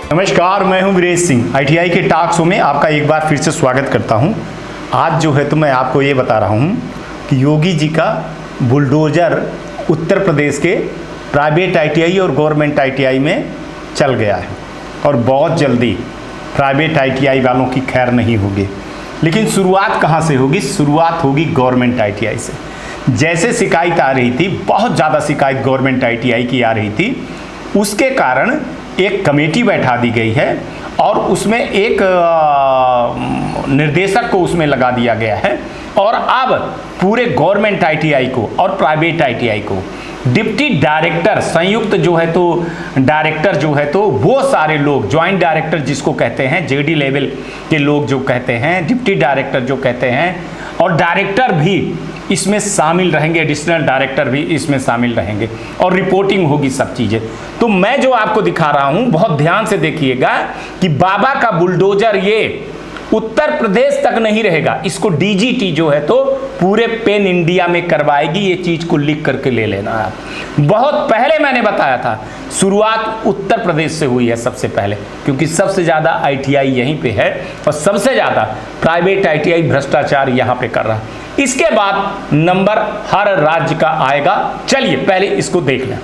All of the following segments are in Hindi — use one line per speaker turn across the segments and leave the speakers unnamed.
नमस्कार, मैं हूं वीरेश सिंह। आईटीआई के टॉक शो में आपका एक बार फिर से स्वागत करता हूं। आज जो है तो मैं आपको ये बता रहा हूं कि योगी जी का बुलडोज़र उत्तर प्रदेश के प्राइवेट आईटीआई और गवर्नमेंट आईटीआई में चल गया है और बहुत जल्दी प्राइवेट आईटीआई वालों की खैर नहीं होगी। लेकिन शुरुआत कहाँ से होगी? शुरुआत होगी गवर्नमेंट आईटीआई से। जैसे शिकायत आ रही थी, बहुत ज़्यादा शिकायत गवर्नमेंट आईटीआई की आ रही थी, उसके कारण एक कमेटी बैठा दी गई है और उसमें एक निर्देशक को उसमें लगा दिया गया है। और अब पूरे गवर्नमेंट आईटीआई को और प्राइवेट आईटीआई को डिप्टी डायरेक्टर, संयुक्त जो है तो डायरेक्टर जो है तो वो सारे लोग, ज्वाइंट डायरेक्टर जिसको कहते हैं, जेडी लेवल के लोग जो कहते हैं, डिप्टी डायरेक्टर जो कहते हैं, और डायरेक्टर भी इसमें शामिल रहेंगे, एडिशनल डायरेक्टर भी इसमें शामिल रहेंगे और रिपोर्टिंग होगी सब चीज़ें। तो मैं जो आपको दिखा रहा हूं, बहुत ध्यान से देखिएगा कि बाबा का बुलडोजर ये उत्तर प्रदेश तक नहीं रहेगा, इसको डीजीटी जो है तो पूरे पेन इंडिया में करवाएगी। ये चीज़ को लिख करके ले लेना आप। बहुत पहले मैंने बताया था, शुरुआत उत्तर प्रदेश से हुई है सबसे पहले, क्योंकि सबसे ज़्यादा आईटीआई यहीं पे है और सबसे ज़्यादा प्राइवेट आईटीआई भ्रष्टाचार यहाँ पे कर रहा है। इसके बाद नंबर हर राज्य का आएगा। चलिए पहले इसको देख लें।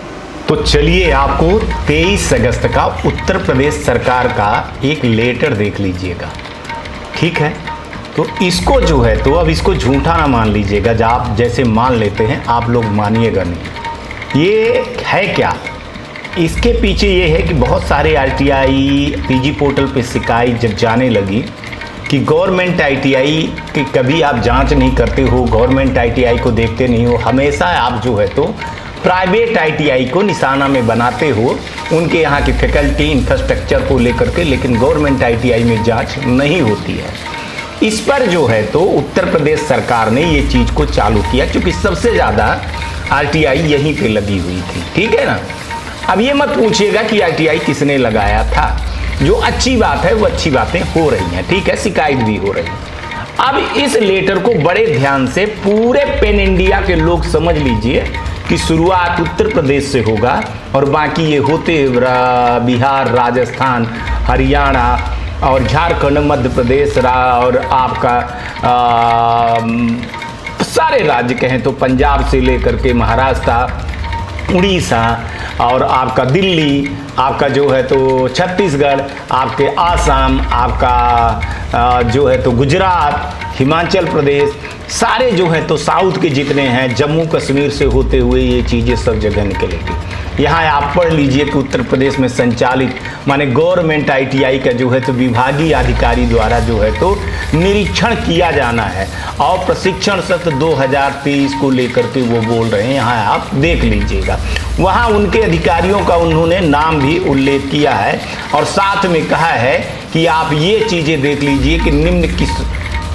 तो चलिए आपको 23 अगस्त का उत्तर प्रदेश सरकार का एक लेटर देख लीजिएगा, ठीक है? तो इसको जो है तो अब इसको झूठा ना मान लीजिएगा, जब आप जैसे मान लेते हैं आप लोग मानिएगा नहीं। ये है क्या? इसके पीछे ये है कि बहुत सारे आईटीआई पीजी पोर्टल पे शिकायत जब जाने लगी कि गवर्नमेंट आईटीआई की कभी आप जांच नहीं करते हो, गवर्नमेंट आईटीआई को देखते नहीं हो, हमेशा आप जो है तो प्राइवेट आईटीआई को निशाना में बनाते हो, उनके यहाँ की फैकल्टी इंफ्रास्ट्रक्चर को लेकर के, लेकिन गवर्नमेंट आईटीआई में जांच नहीं होती है। इस पर जो है तो उत्तर प्रदेश सरकार ने ये चीज़ को चालू किया, क्योंकि सबसे ज़्यादा आईटीआई यहीं पे लगी हुई थी, ठीक है ना? अब ये मत पूछिएगा कि आईटीआई किसने लगाया था। जो अच्छी बात है वो अच्छी बातें हो रही हैं, ठीक है, शिकायत भी हो रही है। अब इस लेटर को बड़े ध्यान से पूरे पेन इंडिया के लोग समझ लीजिए कि शुरुआत उत्तर प्रदेश से होगा और बाकी ये होते बिहार, राजस्थान, हरियाणा और झारखंड, मध्य प्रदेश और आपका सारे राज्य कहें तो पंजाब से लेकर के महाराष्ट्र, उड़ीसा और आपका दिल्ली, आपका जो है तो छत्तीसगढ़, आपके आसाम, आपका जो है तो गुजरात, हिमाचल प्रदेश, सारे जो है तो साउथ के जितने हैं, जम्मू कश्मीर से होते हुए ये चीज़ें सब जगह निकलेगी। यहाँ आप पढ़ लीजिए कि उत्तर प्रदेश में संचालित माने गवर्नमेंट आईटीआई का जो है तो विभागीय अधिकारी द्वारा जो है तो निरीक्षण किया जाना है और प्रशिक्षण सत्र 2023 को लेकर के वो बोल रहे हैं। यहाँ आप देख लीजिएगा, वहाँ उनके अधिकारियों का उन्होंने नाम भी उल्लेख किया है और साथ में कहा है कि आप ये चीज़ें देख लीजिए कि निम्न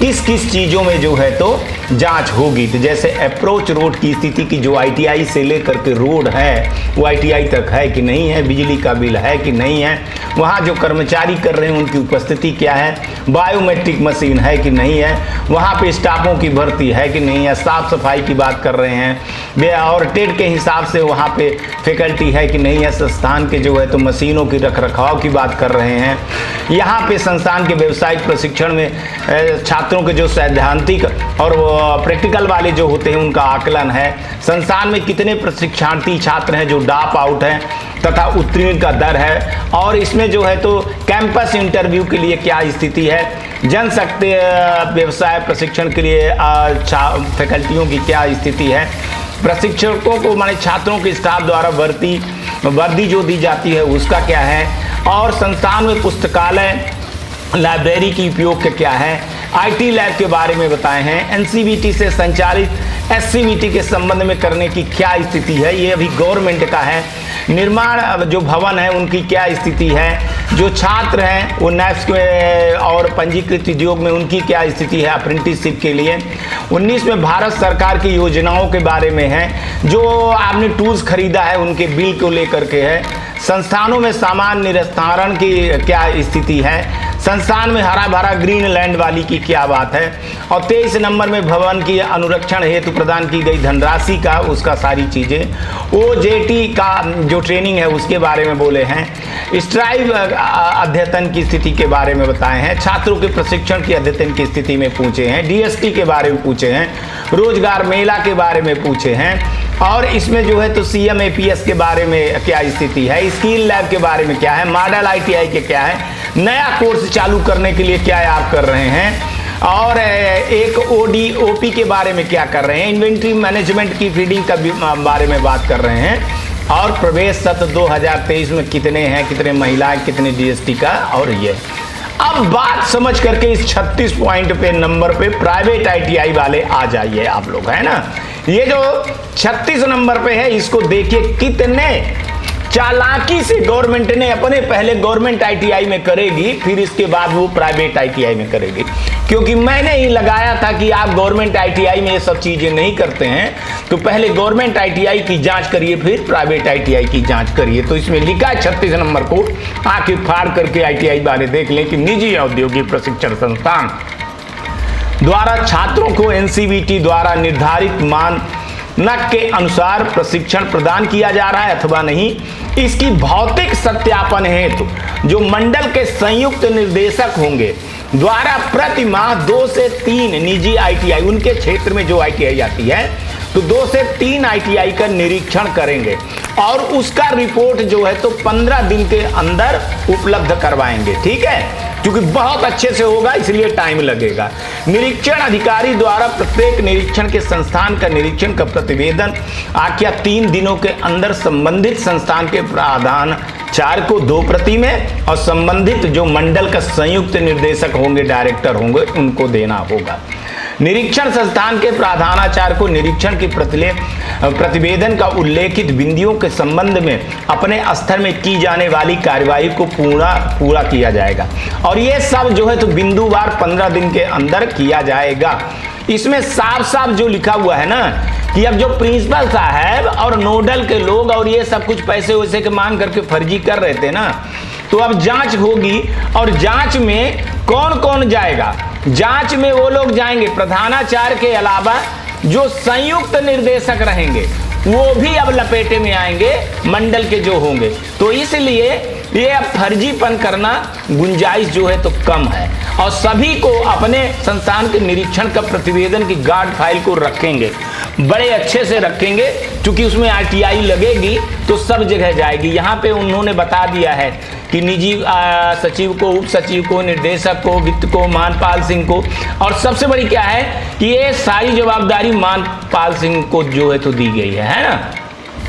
किस किस चीज़ों में जो है तो जांच होगी। तो जैसे अप्रोच रोड की स्थिति की, जो आईटीआई से लेकर के रोड है वो आईटीआई तक है कि नहीं है, बिजली का बिल है कि नहीं है, वहाँ जो कर्मचारी कर रहे हैं उनकी उपस्थिति क्या है, बायोमेट्रिक मशीन है कि नहीं है, वहाँ पे स्टाफों की भर्ती है कि नहीं है, साफ़ सफाई की बात कर रहे हैं और टेट के हिसाब से वहाँ पे फैकल्टी है कि नहीं है, संस्थान के जो है तो मशीनों की रख रखाव की बात कर रहे हैं। यहाँ पे संस्थान के व्यावसायिक प्रशिक्षण में छात्रों के जो सैद्धांतिक और प्रैक्टिकल वाले जो होते हैं उनका आकलन है, संस्थान में कितने प्रशिक्षणार्थी छात्र हैं जो ड्रॉप आउट हैं तथा उत्तीर्ण का दर है, और इसमें जो है तो कैंपस इंटरव्यू के लिए क्या स्थिति है, जनशक्ति व्यवसाय प्रशिक्षण के लिए फैकल्टियों की क्या स्थिति है, प्रशिक्षकों को माने छात्रों के स्टाफ द्वारा वर्दी जो दी जाती है उसका क्या है, और संस्थान में पुस्तकालय लाइब्रेरी की उपयोग के क्या है, आईटी लैब के बारे में बताए हैं, एनसीवीटी से संचालित एससीवीटी के संबंध में करने की क्या स्थिति है, ये अभी गवर्नमेंट का है, निर्माण जो भवन है उनकी क्या स्थिति है, जो छात्र हैं वो नैफ्स के और पंजीकृत उद्योग में उनकी क्या स्थिति है अप्रेंटिसशिप के लिए। 19 में भारत सरकार की योजनाओं के बारे में है, जो आपने टूल्स खरीदा है उनके बिल को लेकर के है, संस्थानों में सामान निस्तारण की क्या स्थिति है, संस्थान में हरा भरा ग्रीन लैंड वाली की क्या बात है। और 23 नंबर में भवन की अनुरक्षण हेतु प्रदान की गई धनराशि का उसका सारी चीज़ें, OJT का जो ट्रेनिंग है उसके बारे में बोले हैं, स्ट्राइव अध्ययन की स्थिति के बारे में बताए हैं, छात्रों के प्रशिक्षण की अध्ययन की स्थिति में पूछे हैं, DST के बारे में पूछे हैं, रोजगार मेला के बारे में पूछे हैं, और इसमें जो है तो CM APS के बारे में क्या स्थिति है, स्किल लैब के बारे में क्या है, मॉडल ITI के क्या है, नया कोर्स चालू करने के लिए क्या आप कर रहे हैं, और एक OP के बारे में क्या कर रहे हैं, इन्वेंट्री मैनेजमेंट की फीडिंग का बारे में बात कर रहे हैं, और प्रवेश सत्र 2023 में कितने हैं, कितने महिलाएं, कितने DST का, और ये अब बात समझ करके इस 36 पॉइंट पे नंबर पे प्राइवेट ITI वाले आ जाइए आप लोग, है ना। ये जो 36 नंबर पे है इसको देखिए कितने चालाकी से गवर्नमेंट ने अपने पहले गवर्नमेंट ITI में करेगी, फिर इसके बाद वो प्राइवेट ITI में करेगी, क्योंकि मैंने ही लगाया था कि आप गवर्नमेंट ITI में ये सब चीजें नहीं करते हैं, तो पहले गवर्नमेंट ITI की जांच करिए फिर प्राइवेट ITI की जांच करिए। तो इसमें लिखा है 36 नंबर को, आके फाड़ करके ITI बारे देख लें कि निजी औद्योगिक प्रशिक्षण संस्थान द्वारा छात्रों को NCVT द्वारा निर्धारित मानक के अनुसार प्रशिक्षण प्रदान किया जा रहा है अथवा नहीं, इसकी भौतिक सत्यापन हेतु जो मंडल के संयुक्त निर्देशक होंगे द्वारा प्रति माह 2 से 3 निजी ITI, उनके क्षेत्र में जो ITI आती है तो 2 से 3 ITI का निरीक्षण करेंगे, और उसका रिपोर्ट जो है तो 15 दिन के अंदर उपलब्ध करवाएंगे। ठीक है, क्योंकि बहुत अच्छे से होगा इसलिए टाइम लगेगा। निरीक्षण अधिकारी द्वारा प्रत्येक निरीक्षण के संस्थान का निरीक्षण का प्रतिवेदन आज्ञा 3 दिनों के अंदर संबंधित संस्थान के प्रधानाचार्य को 2 प्रति में, और संबंधित जो मंडल का संयुक्त निर्देशक होंगे, डायरेक्टर होंगे, उनको देना होगा। निरीक्षण संस्थान के प्रधानाचार्य को निरीक्षण की प्रतिवेदन का उल्लेखित बिंदुओं के संबंध में अपने स्तर में की जाने वाली कार्यवाही को पूरा किया जाएगा, और ये सब जो है तो बिंदुवार 15 दिन के अंदर किया जाएगा। इसमें साफ साफ जो लिखा हुआ है ना कि अब जो प्रिंसिपल साहब और नोडल के लोग और ये सब कुछ पैसे वैसे के मांग करके फर्जी कर रहे थे ना, तो अब जांच होगी, और जांच में कौन कौन जाएगा, जांच में वो लोग जाएंगे प्रधानाचार्य के अलावा जो संयुक्त निर्देशक रहेंगे वो भी अब लपेटे में आएंगे, मंडल के जो होंगे। तो इसलिए ये अब फर्जीपन करना गुंजाइश जो है तो कम है, और सभी को अपने संस्थान के निरीक्षण का प्रतिवेदन की गार्ड फाइल को रखेंगे, बड़े अच्छे से रखेंगे, क्योंकि उसमें RTI लगेगी तो सब जगह जाएगी। यहाँ पे उन्होंने बता दिया है कि निजी सचिव को, उप सचिव को, निर्देशक को, वित्त को, मानपाल सिंह को, और सबसे बड़ी क्या है कि ये सारी जवाबदारी मानपाल सिंह को जो है तो दी गई है ना।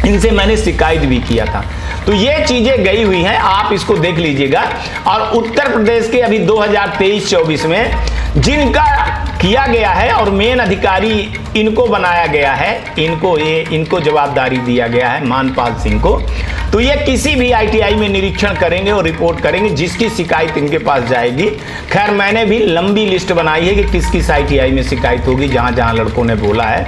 इनसे मैंने शिकायत भी किया था, तो ये चीजें गई हुई हैं, आप इसको देख लीजिएगा। और उत्तर प्रदेश के अभी 2023-24 में जिनका किया गया है और मेन अधिकारी इनको बनाया गया है, इनको जवाबदारी दिया गया है मानपाल सिंह को, तो ये किसी भी ITI में निरीक्षण करेंगे और रिपोर्ट करेंगे, जिसकी शिकायत इनके पास जाएगी। खैर मैंने भी लंबी लिस्ट बनाई है कि किस किस ITI में शिकायत होगी, जहां जहां लड़कों ने बोला है।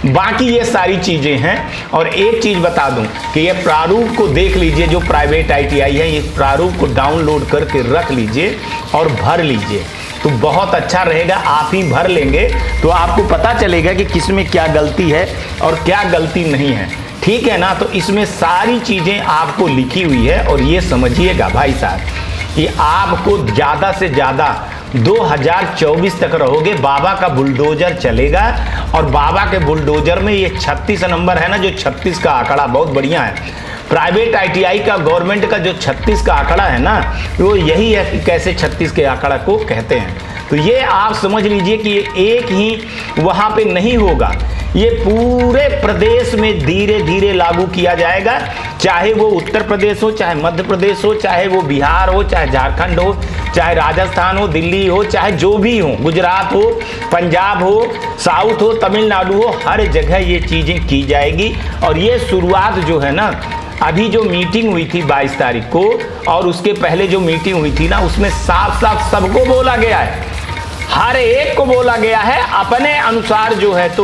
बाकी ये सारी चीजें हैं। और एक चीज बता दूं कि ये प्रारूप को देख लीजिए, जो प्राइवेट ITI है, ये प्रारूप को डाउनलोड करके रख लीजिए और भर लीजिए, तो बहुत अच्छा रहेगा। आप ही भर लेंगे तो आपको पता चलेगा कि किसमें क्या गलती है और क्या गलती नहीं है। ठीक है ना। तो इसमें सारी चीजें आपको लिखी हुई है, और ये समझिएगा भाई साहब कि आपको ज्यादा से ज्यादा 2024 तक रहोगे, बाबा का बुलडोजर चलेगा। और बाबा के बुलडोजर में ये 36 नंबर है ना, जो 36 का आंकड़ा बहुत बढ़िया है। प्राइवेट ITI का, गवर्नमेंट का जो 36 का आंकड़ा है ना, वो यही है कि कैसे 36 के आंकड़ा को कहते हैं। तो ये आप समझ लीजिए कि ये एक ही वहाँ पे नहीं होगा, ये पूरे प्रदेश में धीरे धीरे लागू किया जाएगा, चाहे वो उत्तर प्रदेश हो, चाहे मध्य प्रदेश हो, चाहे वो बिहार हो, चाहे झारखंड हो, चाहे राजस्थान हो, दिल्ली हो, चाहे जो भी हो, गुजरात हो, पंजाब हो, साउथ हो, तमिलनाडु हो, हर जगह ये चीज़ें की जाएगी। और ये शुरुआत जो है ना, अभी जो मीटिंग हुई थी 22 तारीख को, और उसके पहले जो मीटिंग हुई थी ना, उसमें साफ साफ सबको बोला गया है, हर एक को बोला गया है अपने अनुसार जो है तो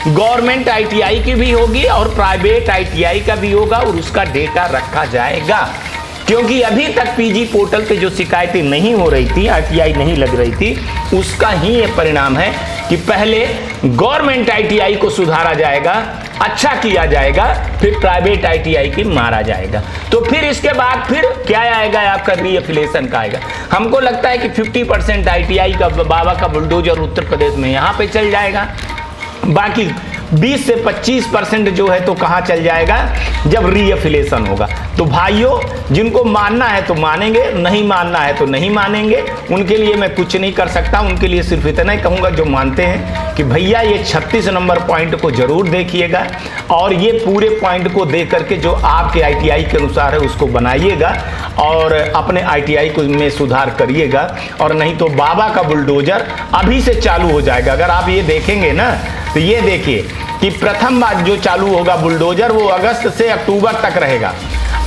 गवर्नमेंट ITI की भी होगी और प्राइवेट ITI का भी होगा, और उसका डेटा रखा जाएगा। क्योंकि अभी तक पीजी पोर्टल पे जो शिकायतें नहीं हो रही थी, आईटीआई नहीं लग रही थी, उसका ही ये परिणाम है कि पहले गवर्नमेंट आईटीआई को सुधारा जाएगा, अच्छा किया जाएगा, फिर प्राइवेट आईटीआई की मारा जाएगा। तो फिर इसके बाद फिर क्या आएगा, आपका रीएफिलेशन का आएगा। हमको लगता है कि 50% आईटीआई का बाबा का बुलडोजर उत्तर प्रदेश में यहाँ पे चल जाएगा, बाकी 20 से 25% जो है तो कहाँ चल जाएगा, जब रीएफिलेशन होगा। तो भाइयों, जिनको मानना है तो मानेंगे, नहीं मानना है तो नहीं मानेंगे, उनके लिए मैं कुछ नहीं कर सकता। उनके लिए सिर्फ इतना ही कहूँगा जो मानते हैं कि भैया ये 36 नंबर पॉइंट को जरूर देखिएगा और ये पूरे पॉइंट को देख करके जो आपके आईटीआई के अनुसार है उसको बनाइएगा और अपने आईटीआई को में सुधार करिएगा, और नहीं तो बाबा का बुलडोजर अभी से चालू हो जाएगा। अगर आप ये देखेंगे ना तो ये देखिए कि प्रथम बार जो चालू होगा बुलडोजर वो अगस्त से अक्टूबर तक रहेगा,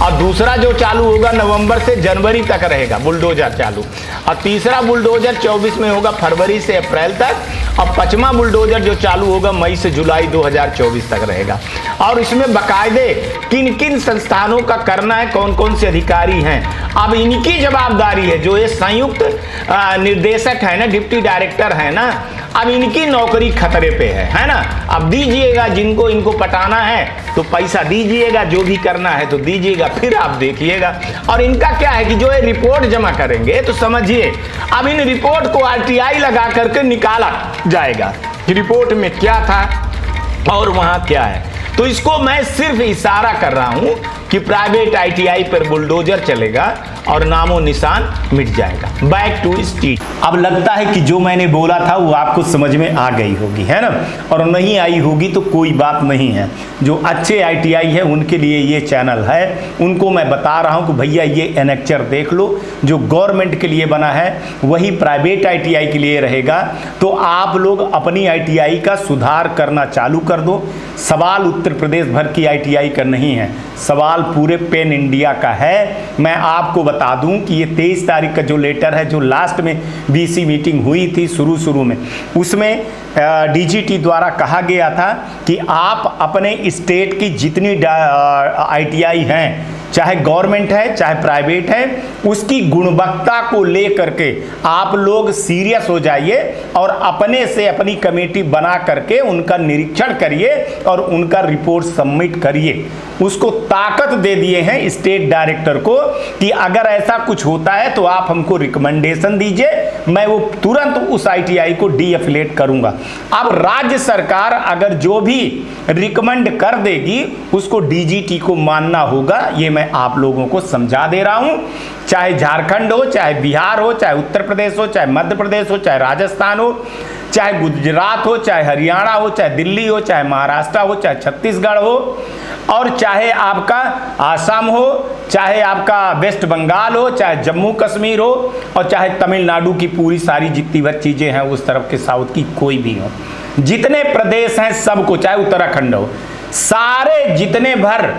और दूसरा जो चालू होगा नवंबर से जनवरी तक रहेगा बुलडोजर चालू, और तीसरा बुलडोजर 24 में होगा फरवरी से अप्रैल तक, और पांचवा बुलडोजर जो चालू होगा मई से जुलाई 2024 तक रहेगा। और इसमें बाकायदे किन किन संस्थानों का करना है, कौन कौन से अधिकारी हैं, अब इनकी जवाबदारी है। जो ये संयुक्त निर्देशक है ना, डिप्टी डायरेक्टर है ना, अब इनकी नौकरी खतरे पे है ना। अब दीजिएगा, जिनको इनको पटाना है तो पैसा दीजिएगा, जो भी करना है तो दीजिएगा, फिर आप देखिएगा। और इनका क्या है कि जो ये रिपोर्ट जमा करेंगे तो समझिए अब इन रिपोर्ट को आरटीआई लगा करके निकाला जाएगा कि रिपोर्ट में क्या था और वहां क्या है। तो इसको मैं सिर्फ इशारा कर रहा हूं कि प्राइवेट आईटीआई पर बुलडोजर चलेगा और नामो निशान मिट जाएगा। Back to street.
अब लगता है कि जो मैंने बोला था वो आपको समझ में आ गई होगी, है ना, और नहीं आई होगी तो कोई बात नहीं है। जो अच्छे आईटीआई है उनके लिए ये चैनल है, उनको मैं बता रहा हूँ कि भैया ये एनेक्चर देख लो, जो गवर्नमेंट के लिए बना है वही प्राइवेट आईटीआई के लिए रहेगा। तो आप लोग अपनी आईटीआई का सुधार करना चालू कर दो। सवाल उत्तर प्रदेश भर की आईटीआई का नहीं है, सवाल पूरे पेन इंडिया का है। मैं आपको बता दूं कि ये 23 तारीख का जो लेटर है, जो लास्ट में बीसी मीटिंग हुई थी शुरू में, उसमें डीजीटी द्वारा कहा गया था कि आप अपने स्टेट की जितनी आईटीआई हैं, चाहे गवर्नमेंट है चाहे प्राइवेट है, उसकी गुणवत्ता को लेकर के आप लोग सीरियस हो जाइए और अपने से अपनी कमेटी बना करके उनका निरीक्षण करिए और उनका रिपोर्ट सबमिट करिए। उसको ताकत दे दिए हैं स्टेट डायरेक्टर को कि अगर ऐसा कुछ होता है तो आप हमको रिकमेंडेशन दीजिए, मैं वो तुरंत उस आईटीआई को डीएफिलेट करूंगा। अब राज्य सरकार अगर जो भी रिकमेंड कर देगी उसको डीजीटी को मानना होगा, ये मैं आप लोगों को समझा दे रहा हूं। चाहे झारखंड हो, चाहे बिहार हो, चाहे उत्तर प्रदेश हो, चाहे मध्य प्रदेश हो, चाहे राजस्थान हो, चाहे गुजरात हो, चाहे हरियाणा हो, चाहे दिल्ली हो, चाहे महाराष्ट्र हो, चाहे छत्तीसगढ़ हो, और चाहे आपका आसाम हो, चाहे आपका वेस्ट बंगाल हो, चाहे जम्मू कश्मीर हो, और चाहे तमिलनाडु की पूरी सारी जितनी भर चीज़ें हैं उस तरफ के साउथ की कोई भी हो, जितने प्रदेश हैं सबको, चाहे उत्तराखंड हो, सारे जितने भर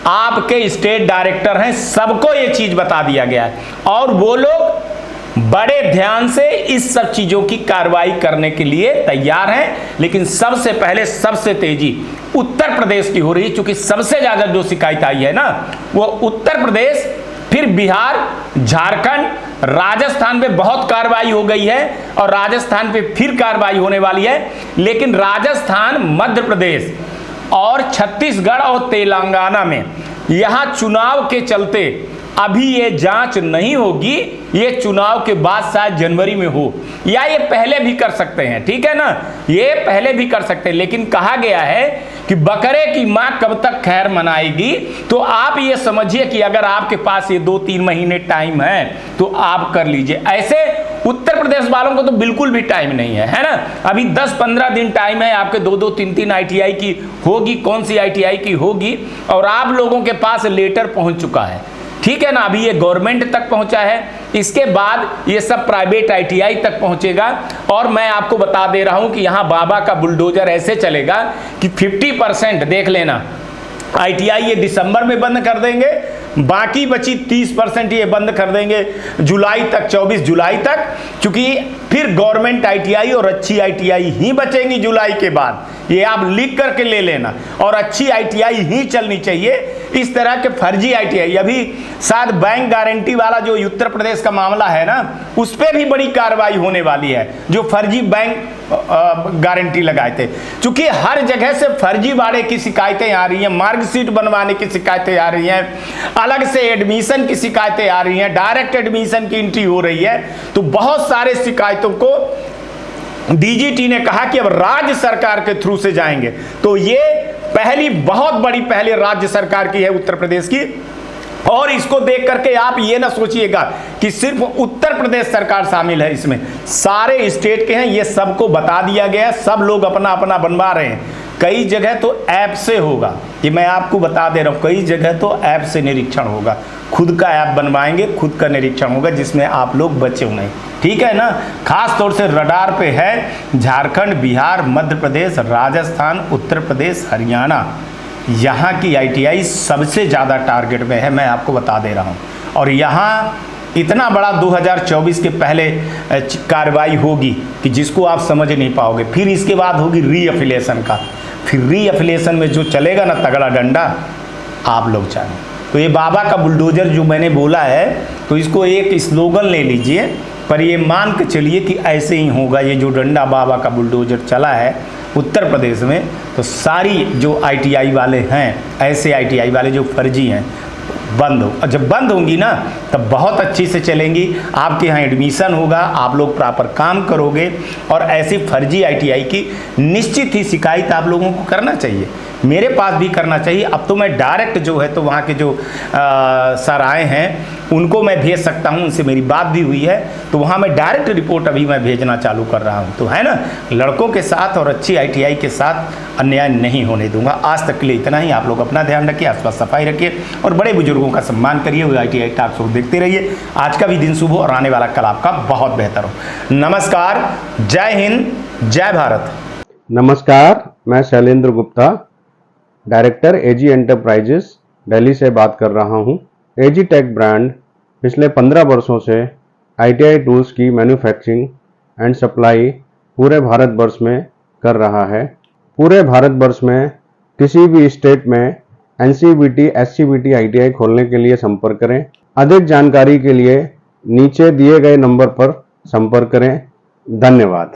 आपके स्टेट डायरेक्टर हैं सबको ये चीज़ बता दिया गया है। और वो लोग बड़े ध्यान से इस सब चीजों की कार्रवाई करने के लिए तैयार हैं। लेकिन सबसे पहले सबसे तेजी उत्तर प्रदेश की हो रही है, क्योंकि सबसे ज्यादा जो शिकायत आई है ना वो उत्तर प्रदेश, फिर बिहार, झारखंड, राजस्थान पे बहुत कार्रवाई हो गई है और राजस्थान पे फिर कार्रवाई होने वाली है। लेकिन राजस्थान, मध्य प्रदेश और छत्तीसगढ़ और तेलंगाना में यहां चुनाव के चलते अभी ये जांच नहीं होगी, ये चुनाव के बाद शायद जनवरी में हो, या ये पहले भी कर सकते हैं, ठीक है ना, ये पहले भी कर सकते हैं। लेकिन कहा गया है कि बकरे की मां कब तक खैर मनाएगी। तो आप ये समझिए कि अगर आपके पास ये 2-3 महीने टाइम है तो आप कर लीजिए। ऐसे उत्तर प्रदेश वालों को तो बिल्कुल भी टाइम नहीं है ना, अभी 10-15 दिन टाइम है आपके, 2-2, 3-3 आईटीआई की होगी, कौन सी आईटीआई की होगी, और आप लोगों के पास लेटर पहुंच चुका है, ठीक है ना। अभी ये गवर्नमेंट तक पहुंचा है, इसके बाद ये सब प्राइवेट आईटीआई तक पहुंचेगा। और मैं आपको बता दे रहा हूं कि यहां बाबा का बुलडोजर ऐसे चलेगा कि 50% देख लेना आईटीआई ये दिसंबर में बंद कर देंगे, बाकी बची 30% ये बंद कर देंगे जुलाई तक, 24 जुलाई तक, क्योंकि फिर गवर्नमेंट आईटीआई और अच्छी आईटीआई ही बचेंगी जुलाई के बाद। ये आप लिख करके ले लेना, और अच्छी आईटीआई ही चलनी चाहिए। इस तरह के फर्जी ITI, अभी शायद बैंक गारंटी वाला जो उत्तर प्रदेश का मामला है ना, उस पर भी बड़ी कार्रवाई होने वाली है, जो फर्जी बैंक गारंटी लगाए थे। क्योंकि हर जगह से फर्जीवाड़े की शिकायतें आ रही हैं, मार्कशीट बनवाने की शिकायतें आ रही हैं, अलग से एडमिशन की शिकायतें आ रही हैं, डायरेक्ट एडमिशन की एंट्री हो रही है। तो बहुत सारे शिकायतों को DGT ने कहा कि अब राज्य सरकार के थ्रू से जाएंगे। तो ये पहली बहुत बड़ी पहले राज्य सरकार की है उत्तर प्रदेश की। और इसको देख करके आप ये ना सोचिएगा कि सिर्फ उत्तर प्रदेश सरकार शामिल है इसमें, सारे स्टेट के हैं, ये सबको बता दिया गया है, सब लोग अपना अपना बनवा रहे हैं। कई जगह तो ऐप से होगा, ये मैं आपको बता दे रहा हूँ, कई जगह तो ऐप से निरीक्षण होगा, खुद का ऐप बनवाएंगे, खुद का निरीक्षण होगा, जिसमें आप लोग बचे नहीं, ठीक है ना। खास तौर से रडार पे है झारखंड, बिहार, मध्य प्रदेश, राजस्थान, उत्तर प्रदेश, हरियाणा, यहाँ की ITI सबसे ज़्यादा टारगेट में है, मैं आपको बता दे रहा हूँ। और यहाँ इतना बड़ा 2024 के पहले कार्रवाई होगी कि जिसको आप समझ नहीं पाओगे। फिर इसके बाद होगी रीअफिलिएशन का, फिर रीअफिलिएशन में जो चलेगा ना तगड़ा डंडा, आप लोग जाने। तो ये बाबा का बुलडोजर जो मैंने बोला है, तो इसको एक स्लोगन ले लीजिए, पर ये मान के चलिए कि ऐसे ही होगा। ये जो डंडा बाबा का बुलडोजर चला है उत्तर प्रदेश में, तो सारी जो ITI वाले हैं, ऐसे ITI वाले जो फर्जी हैं, बंद हो। और जब बंद होंगी ना, तब बहुत अच्छी से चलेंगी, आपके यहाँ एडमिशन होगा, आप लोग प्रॉपर काम करोगे। और ऐसी फर्जी ITI की निश्चित ही शिकायत आप लोगों को करना चाहिए, मेरे पास भी करना चाहिए। अब तो मैं डायरेक्ट जो है तो वहाँ के जो सर आए हैं उनको मैं भेज सकता हूँ, उनसे मेरी बात भी हुई है, तो वहाँ मैं डायरेक्ट रिपोर्ट अभी मैं भेजना चालू कर रहा हूँ। तो है ना, लड़कों के साथ और अच्छी ITI के साथ अन्याय नहीं होने दूंगा। आज तक के लिए इतना ही। आप लोग अपना ध्यान रखिए, आसपास सफाई रखिए और बड़े बुजुर्गों का सम्मान करिए। वो ITI टॉक शो देखते रहिए। आज का भी दिन शुभ हो और आने वाला कल आपका बहुत बेहतर हो। नमस्कार, जय हिंद, जय भारत।
नमस्कार, मैं Shailendra Gupta, director AG enterprises Delhi से बात कर रहा हूं। AG टेक ब्रांड पिछले 15 वर्षों से ITI टूल्स की मैन्युफैक्चरिंग एंड सप्लाई पूरे भारतवर्ष में कर रहा है। पूरे भारतवर्ष में किसी भी स्टेट में NCVT, SCVT ITI खोलने के लिए संपर्क करें। अधिक जानकारी के लिए नीचे दिए गए नंबर पर संपर्क करें। धन्यवाद।